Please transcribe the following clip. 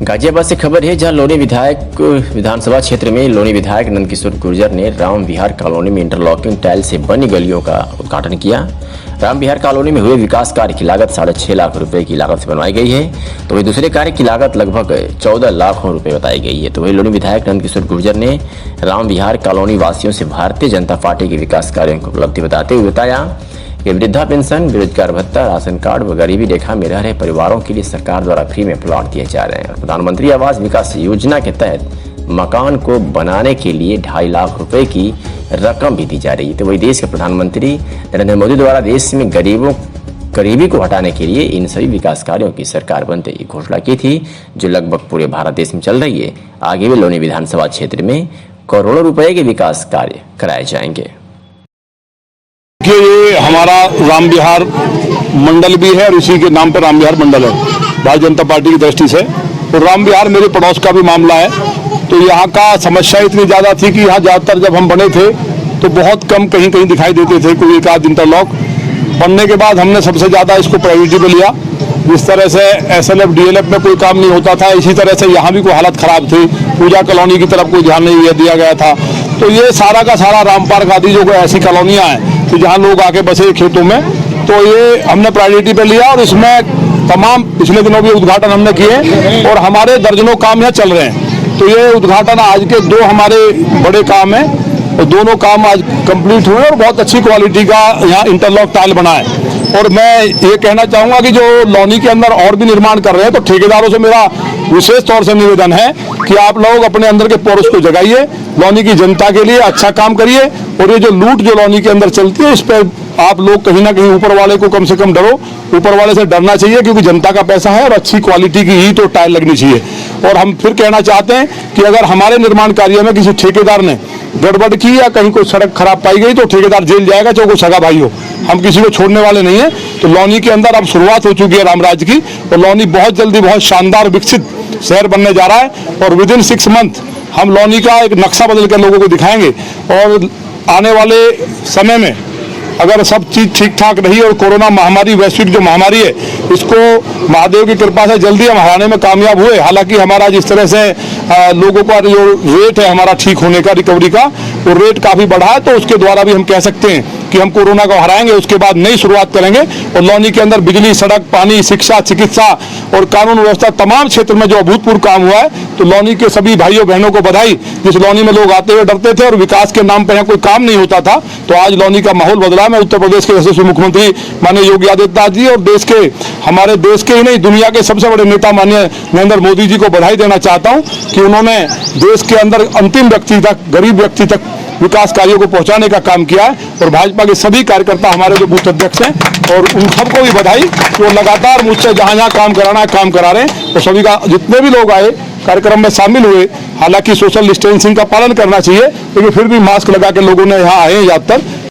गाजियाबाद से खबर है, जहां लोनी विधानसभा क्षेत्र में लोनी विधायक नंदकिशोर गुर्जर ने राम विहार कॉलोनी में इंटरलॉकिंग टाइल से बनी गलियों का उद्घाटन किया। राम विहार कॉलोनी में हुए विकास कार्य की लागत 6.5 लाख रुपए की लागत से बनवाई गई है, तो वही दूसरे कार्य की लागत लगभग 14 लाख रुपए बताई गई है। तो वही लोनी विधायक नंदकिशोर गुर्जर ने राम विहार कॉलोनी वासियों से भारतीय जनता पार्टी के विकास कार्यों की उपलब्धि बताते हुए बताया कि वृद्धा पेंशन, बेरोजगार भत्ता, राशन कार्ड व गरीबी रेखा में रह रहे परिवारों के लिए सरकार द्वारा फ्री में प्लॉट दिए जा रहे हैं। और प्रधानमंत्री आवास विकास योजना के तहत मकान को बनाने के लिए 2.5 लाख रुपए की रकम भी दी जा रही है। तो वही देश के प्रधानमंत्री नरेंद्र मोदी द्वारा देश में गरीबी को हटाने के लिए इन सभी विकास कार्यों की सरकार बनते ही घोषणा की थी, जो लगभग पूरे भारत देश में चल रही है। आगे भी लोनी विधानसभा क्षेत्र में करोड़ों रुपए के विकास कार्य कराए जाएंगे। ये हमारा राम विहार मंडल भी है और इसी के नाम पर राम विहार मंडल है भारतीय जनता पार्टी की दृष्टि से। और राम विहार मेरे पड़ोस का भी मामला है। तो यहाँ का समस्या इतनी ज़्यादा थी कि यहाँ ज़्यादातर जब हम बने थे तो बहुत कम कहीं कहीं दिखाई देते थे, कोई एक आध इंटरलॉक। बनने के बाद हमने सबसे ज़्यादा इसको प्रायोरिटी पे लिया। जिस तरह से SLF DLF में कोई काम नहीं होता था, इसी तरह से यहाँ भी कोई हालत ख़राब थी। पूजा कॉलोनी की तरफ कोई ध्यान नहीं दिया गया था। तो ये सारा का सारा राम पार्क आदि जो ऐसी कॉलोनियाँ हैं तो जहाँ लोग आके बसे खेतों में, तो ये हमने प्रायोरिटी पे लिया। और इसमें तमाम पिछले दिनों भी उद्घाटन हमने किए और हमारे दर्जनों काम यहाँ चल रहे हैं। तो ये उद्घाटन आज के 2 हमारे बड़े काम हैं और दोनों काम आज कंप्लीट हुए और बहुत अच्छी क्वालिटी का यहाँ इंटरलॉक टाइल बना है। और मैं ये कहना चाहूँगा कि जो लोनी के अंदर और भी निर्माण कर रहे हैं, तो ठेकेदारों से मेरा विशेष तौर से निवेदन है कि आप लोग अपने अंदर के पौरुष को जगाइए, लोनी की जनता के लिए अच्छा काम करिए। और ये जो लूट जो लोनी के अंदर चलती है, इस पर आप लोग कहीं ना कहीं ऊपर वाले को कम से कम डरो। ऊपर वाले से डरना चाहिए, क्योंकि जनता का पैसा है और अच्छी क्वालिटी की ही तो टाइल लगनी चाहिए। और हम फिर कहना चाहते हैं कि अगर हमारे निर्माण कार्य में किसी ठेकेदार ने गड़बड़ की या कहीं कोई सड़क खराब पाई गई तो ठेकेदार जेल जाएगा, चाहे कोई सगा भाई हो। हम किसी को छोड़ने वाले नहीं है। तो लोनी के अंदर अब शुरुआत हो चुकी है रामराज की, और लोनी बहुत जल्दी बहुत शानदार विकसित शहर बनने जा रहा है। और विदिन 6 मंथ हम लोनी का एक नक्शा बदल कर लोगों को दिखाएंगे। और आने वाले समय में अगर सब चीज़ ठीक ठाक रही और कोरोना महामारी, वैश्विक जो महामारी है, इसको महादेव की कृपा से जल्दी हम हराने में कामयाब हुए। हालांकि हमारा जिस तरह से लोगों का जो रेट है हमारा ठीक होने का, रिकवरी का, वो रेट काफ़ी बढ़ा है। तो उसके द्वारा भी हम कह सकते हैं कि हम कोरोना को हराएंगे। उसके बाद नई शुरुआत करेंगे। और लोनी के अंदर बिजली, सड़क, पानी, शिक्षा, चिकित्सा और कानून व्यवस्था तमाम क्षेत्र में जो अभूतपूर्व काम हुआ है, तो लोनी के सभी भाइयों बहनों को बधाई। जिस लोनी में लोग आते हुए डरते थे और विकास के नाम पर यहाँ कोई काम नहीं होता था, तो आज लोनी का माहौल बदला। मैं उत्तर प्रदेश के यशस्वी मुख्यमंत्री माननीय योगी आदित्यनाथ जी और हमारे देश के ही नहीं, दुनिया के सबसे बड़े नेता माननीय नरेंद्र मोदी जी को बधाई देना चाहता हूँ कि उन्होंने देश के अंदर अंतिम व्यक्ति तक, गरीब व्यक्ति तक विकास कार्यों को पहुंचाने का काम किया है। और भाजपा के सभी कार्यकर्ता, हमारे जो बूथ अध्यक्ष हैं, और उन सबको भी बधाई कि वो लगातार मुझसे जहां जहां काम कराना है काम करा रहे हैं। तो सभी का, जितने भी लोग आए कार्यक्रम में शामिल हुए, हालांकि सोशल डिस्टेंसिंग का पालन करना चाहिए, लेकिन फिर भी मास्क लगा के लोगों ने यहाँ आए ज़्यादातर।